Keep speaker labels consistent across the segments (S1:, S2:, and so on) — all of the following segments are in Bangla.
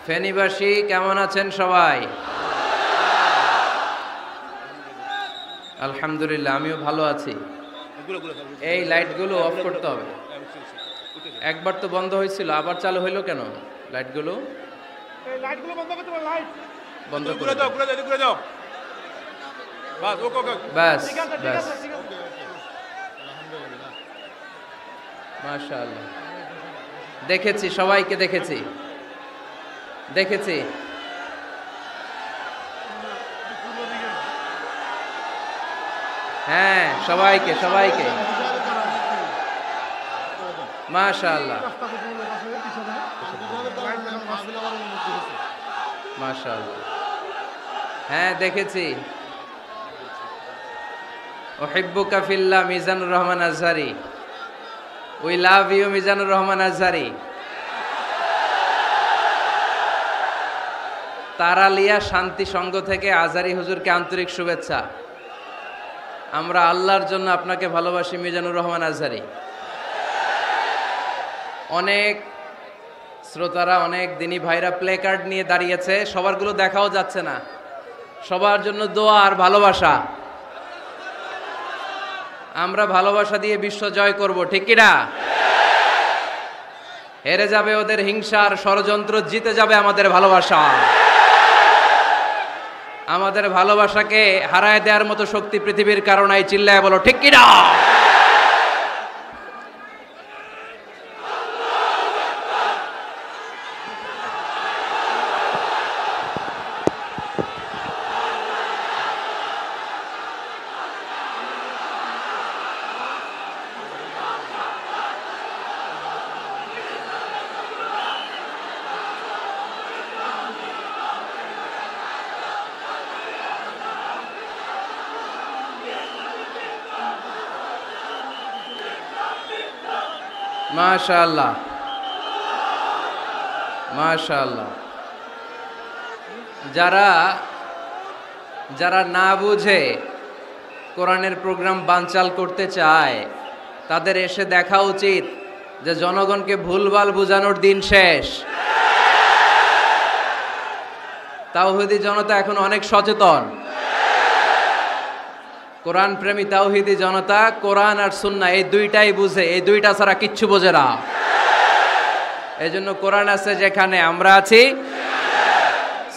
S1: ফেনীবাসী কেমন আছেন সবাই? আলহামদুলিল্লাহ, আমিও ভালো আছি। এই লাইটগুলো অফ করতে হবে। একবার তো বন্ধ হয়েছিল, আবার চালু হইলো কেন? লাইটগুলো বন্ধ করে দাও। ব্যাস ব্যাস, মাশাআল্লাহ। দেখেছি, সবাইকে দেখেছি। হ্যাঁ, সবাইকে মাশাআল্লাহ মাশাআল্লাহ। হ্যাঁ, দেখেছি। উহিব্বুকা ফিল্লাহ, Mizanur Rahman Azhari. We love you, Mizanur Rahman Azhari. Taralia Shanti Sangha থেকে আজহারি হুজুরকে আন্তরিক শুভেচ্ছা। আমরা আল্লাহর জন্য আপনাকে ভালোবাসি মিজানুর রহমান আজহারি। অনেক শ্রোতারা, অনেক দিনী ভাইরা প্লে কার্ড নিয়ে দাঁড়িয়েছে, সবারগুলো দেখাও যাচ্ছে না। সবার জন্য দোয়া আর ভালোবাসা। আমরা ভালোবাসা দিয়ে বিশ্ব জয় করব, ঠিক কি না? হেরে যাবে ওদের হিংসার ষড়যন্ত্র, জিতে যাবে আমাদের ভালোবাসা। আমাদের ভালোবাসাকে হারায় দেওয়ার মতো শক্তি পৃথিবীর কারণে চিল্লায় বলো, ঠিক কি না? মাশাআল্লাহ মাশাআল্লাহ। যারা না বুঝে কোরআনের প্রোগ্রাম বানচাল করতে চায়, তাদের এসে দেখা উচিত যে জনগণকে ভুলভাল বুঝানোর দিন শেষ। তাওহীদি জনতা এখন অনেক সচেতন। কোরআন প্রেমী তাওহীদি জনতা কোরআন আর সুন্নাহ এই দুইটাই বুঝে, এই দুইটা ছাড়া কিচ্ছু বোঝে না। এই জন্য কোরআন আছে যেখানে আমরা আছি,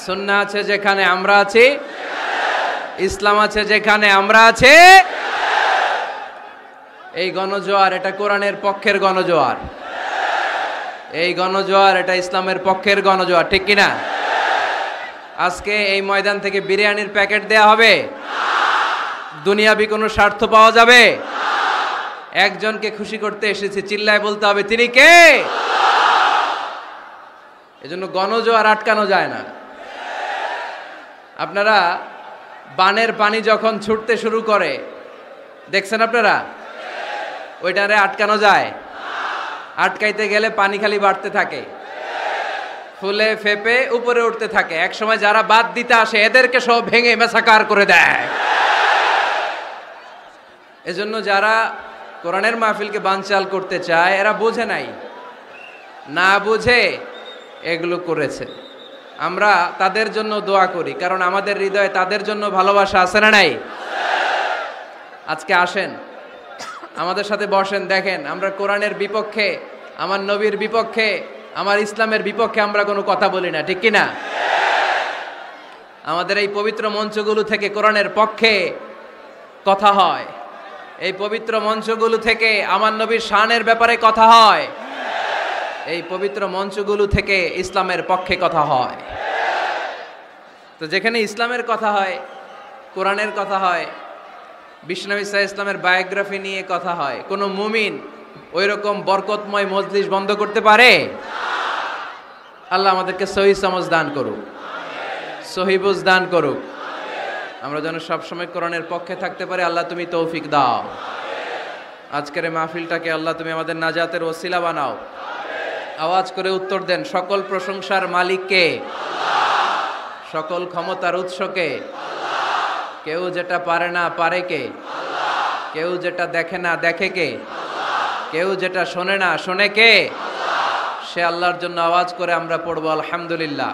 S1: সুন্নাহ আছে যেখানে আমরা আছি, ইসলাম আছে যেখানে আমরা আছি। এই গণজোয়ার, এটা কোরআনের পক্ষের গণজোয়ার। এই গণজোয়ার, এটা ইসলামের পক্ষের গণজোয়ার, ঠিক কিনা? আজকে এই ময়দান থেকে বিরিয়ানির প্যাকেট দেয়া হবে? দুনিয়াবি কোনো স্বার্থ পাওয়া যাবে? একজনকে খুশি করতে এসেছি, চিল্লায় বলতে হবে তিনি কে। এজন্য গণজোয়ার আটকানো যায় না। আপনারা বানের পানি যখন ছুটতে শুরু করে দেখছেন আপনারা? ওইটারে আটকানো যায়? আটকাইতে গেলে পানি খালি বাড়তে থাকে, ফুলে ফেপে উপরে উঠতে থাকে। একসময় যারা বাদ দিতে আসে এদেরকে সব ভেঙে মেসাকার করে দেয়। এজন্য যারা কোরআনের মাহফিলকে বানচাল করতে চায় এরা বোঝে নাই, না বুঝে এগুলো করেছে। আমরা তাদের জন্য দোয়া করি, কারণ আমাদের হৃদয়ে তাদের জন্য ভালোবাসা আছে না নাই? আজকে আসেন, আমাদের সাথে বসেন, দেখেন আমরা কোরআনের বিপক্ষে, আমার নবীর বিপক্ষে, আমার ইসলামের বিপক্ষে আমরা কোনো কথা বলি না, ঠিক কি না? আমাদের এই পবিত্র মঞ্চগুলো থেকে কোরআনের পক্ষে কথা হয়। এই পবিত্র মঞ্চগুলো থেকে আমার নবীর শানের ব্যাপারে কথা হয়। এই পবিত্র মঞ্চগুলো থেকে ইসলামের পক্ষে কথা হয়। তো যেখানে ইসলামের কথা হয়, কোরআনের কথা হয়, বিশ্বনবী সাল্লাল্লাহু আলাইহি ইসলামের বায়োগ্রাফি নিয়ে কথা হয়, কোনো মুমিন ওই রকম বরকতময় মজলিস বন্ধ করতে পারে? আল্লাহ আমাদেরকে সহি সমঝ দান করুক, সহি বুঝ দান করুক। আমরা যেন সবসময় কোরআনের পক্ষে থাকতে পারি। আল্লাহ তুমি তৌফিক দাও। আজকের এই মাহফিলটাকে আল্লাহ তুমি আমাদের নাজাতের ওসিলা বানাও। আওয়াজ করে উত্তর দেন, সকল প্রশংসার মালিককে, সকল ক্ষমতার উৎসকে। কেউ যেটা পারে না পারে কে? কেউ যেটা দেখে না দেখে কে? কেউ যেটা শোনে না শোনে কে? সে আল্লাহর জন্য আওয়াজ করে আমরা পড়বো আলহামদুলিল্লাহ।